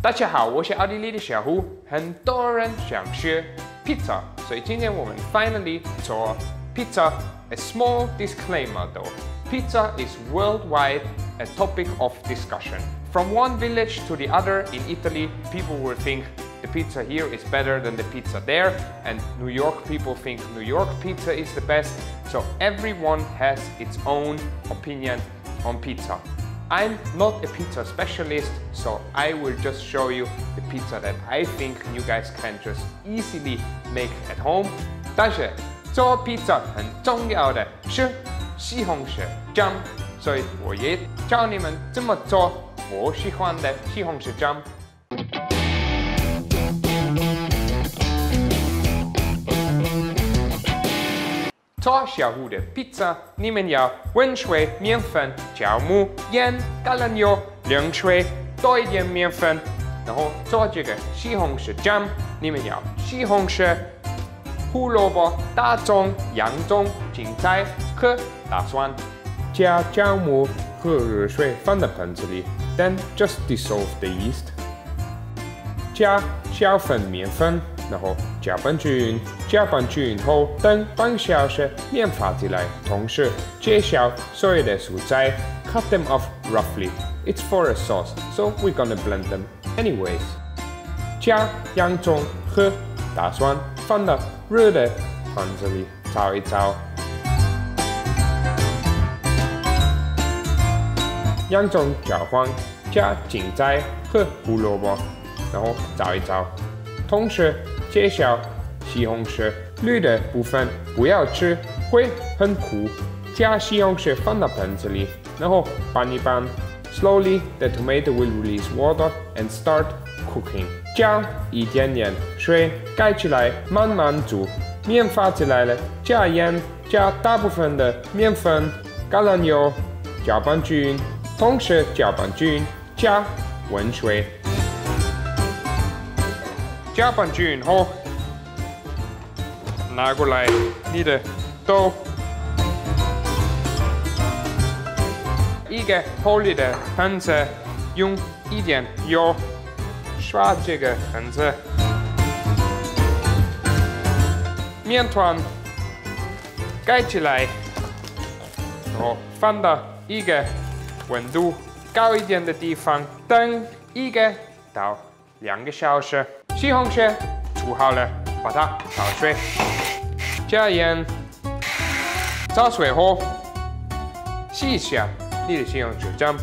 大家好，我是奥地利的小胡。很多人想学 pizza， 所以今天我们 finally 做 pizza。A small disclaimer though, pizza is worldwide a topic of discussion. From one village to the other in Italy, people will think the pizza here is better than the pizza there, and New York people think New York pizza is the best. So everyone has its own opinion on pizza. I'm not a pizza specialist, so I will just show you the pizza that I think you guys can just easily make at home. 但是做 pizza 很重要的是西红柿酱，所以我也教你们怎么做我喜欢的西红柿酱。做小胡的 pizza， 你们要温水、面粉、酵母、盐、橄榄油、凉水，多一点面粉。然后做这个西红柿酱，你们要西红柿、胡萝卜、大葱、洋葱、芹菜和大蒜，加酵母和热水放到盆子里 ，then just dissolve the yeast。加小份面粉。然后搅拌均匀后，等半小时面发起来，同时切小所有的蔬菜 ，cut them off roughly. It's for a sauce, so we're gonna blend them anyways. 加洋葱和大蒜放到热的盘子里炒一炒。洋葱焦黄，加芹菜和胡萝卜，然后炒一炒，同时切小西红柿，绿的部分不要吃，会很苦。加西红柿放到盆子里，然后拌一拌。Slowly, the tomato will release water and start cooking. 加一点点水，盖起来，慢慢煮。面发起来了，加盐，加大部分的面粉、橄榄油，搅拌均匀，同时搅拌均匀，加温水。搅拌均匀后，拿过来你的豆，一个厚里的盆子，用一点油刷这个盆子，面团盖起来，然后放到一个温度高一点的地方，等1到2个小时。西红柿煮好了，把它焯水，加盐，焯水后洗一下你的西红柿酱。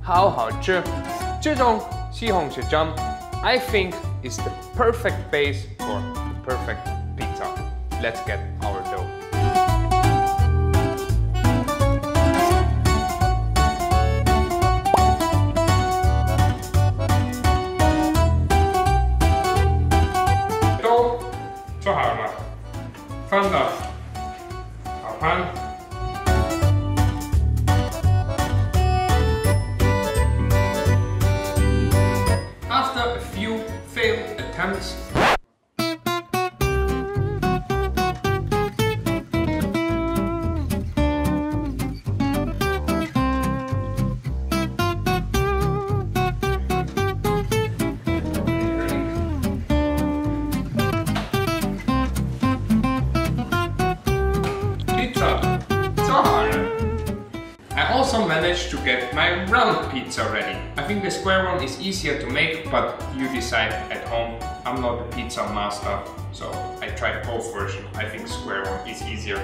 好吃。这种西红柿酱 ，I think is the perfect base for the perfect pizza. Let's get our dough. Dough 做好了，放到烤盘。After a few failed attempts, I also managed to get my round pizza ready. I think the square one is easier to make, but you decide at home. I'm not a pizza master, so I tried both versions. I think square one is easier.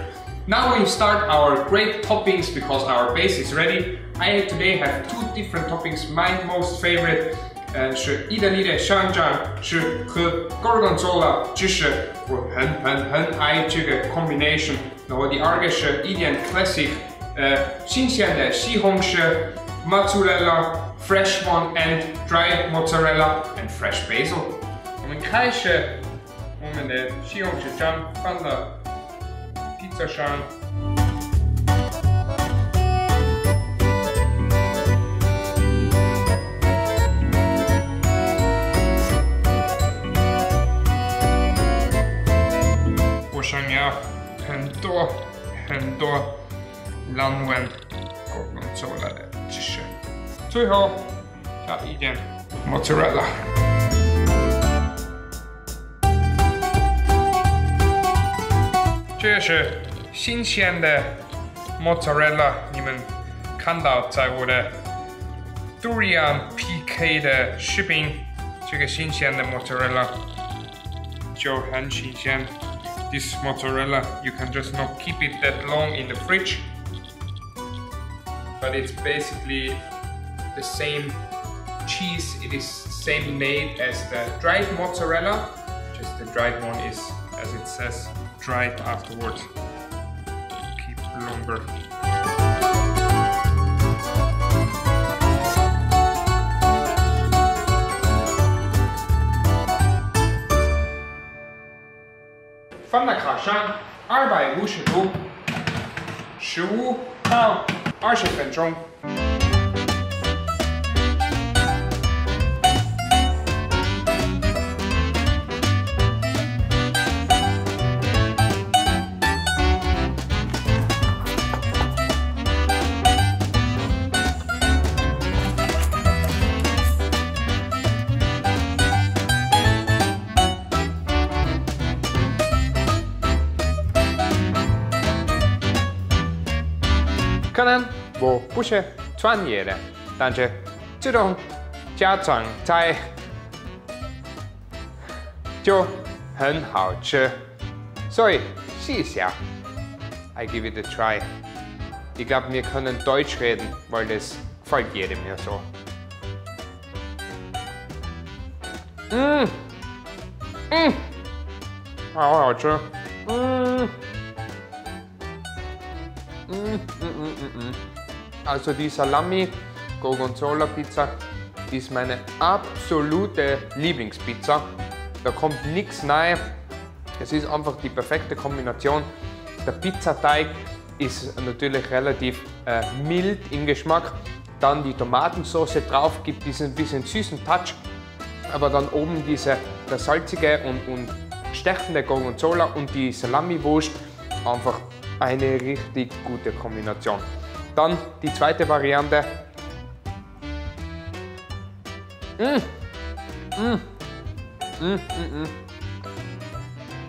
Now we start our great toppings because our base is ready. I today have 2 different toppings. My most favorite 是意大利的香肠，是和 gorgonzola 芝士，我很爱这个 combination。然后第2个是一点 classic。新鲜的西红柿 mozzarella, fresh one and dried mozzarella and fresh basil. 我们开始我们的西红柿酱放到披萨上。我想要很多蓝纹做了的芝士。最后加一点 mozzarella。这是新鲜的 mozzarella， 你们看到在我的durian PK 的视频，这个新鲜的 mozzarella 就很新鲜。This mozzarella, you can just not keep it that long in the fridge, but it's basically the same cheese. It is same made as the dried mozzarella, just the dried one is, as it says, dried afterwards. Keep longer. Von der Kasse 250度，15到20分钟。可能我不是专业的，但是这种家常菜就很好吃，所以试一下。I give it a try. Ich glaube, wir können Deutsch reden, weil das gefällt jedem ja so. Auch 好吃。Also die Salami Gorgonzola Pizza ist meine absolute Lieblingspizza. Da kommt nichts rein. Es ist einfach die perfekte Kombination. Der Pizzateig ist natürlich relativ mild im Geschmack. Dann die Tomatensauce drauf gibt diesen bisschen süßen Touch. Aber dann oben der salzige und stechende Gorgonzola und die Salami-Wurst. Einfach eine richtig gute Kombination. Dann die zweite Variante.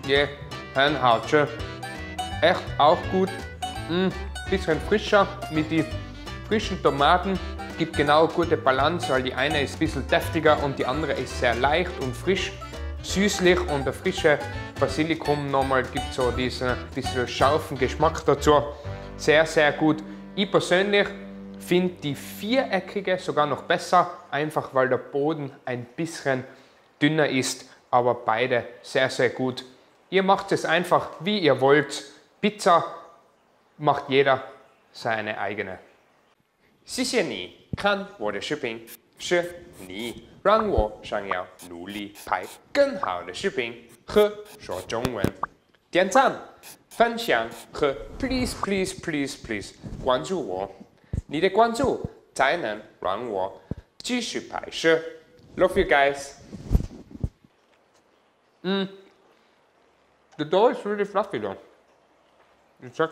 Yeah, 很好吃。Echt auch gut. Bisschen frischer mit den frischen Tomaten. Gibt genau gute Balance, weil die eine ist ein bisschen deftiger und die andere ist sehr leicht und frisch. Süßlich und der frische Basilikum nochmal gibt so diesen bisschen scharfen Geschmack dazu. Sehr, sehr gut. Ich persönlich finde die viereckige sogar noch besser, einfach weil der Boden ein bisschen dünner ist, aber beide sehr, sehr gut. Ihr macht es einfach, wie ihr wollt. Pizza macht jeder seine eigene. 谢谢你看我的视频，是你让我想要努力拍更好的视频和说中文。点赞、分享和 please please please please 关注我，你的关注才能让我继续拍摄。Love you guys. The dough is really fluffy though. You check.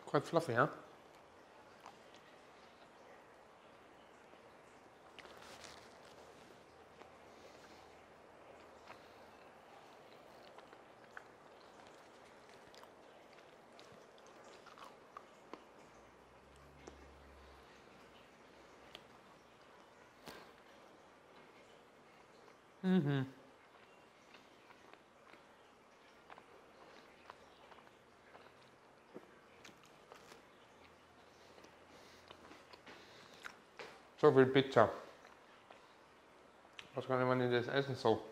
Quite fluffy, huh? So viel Pizza. Was kann man denn das essen so?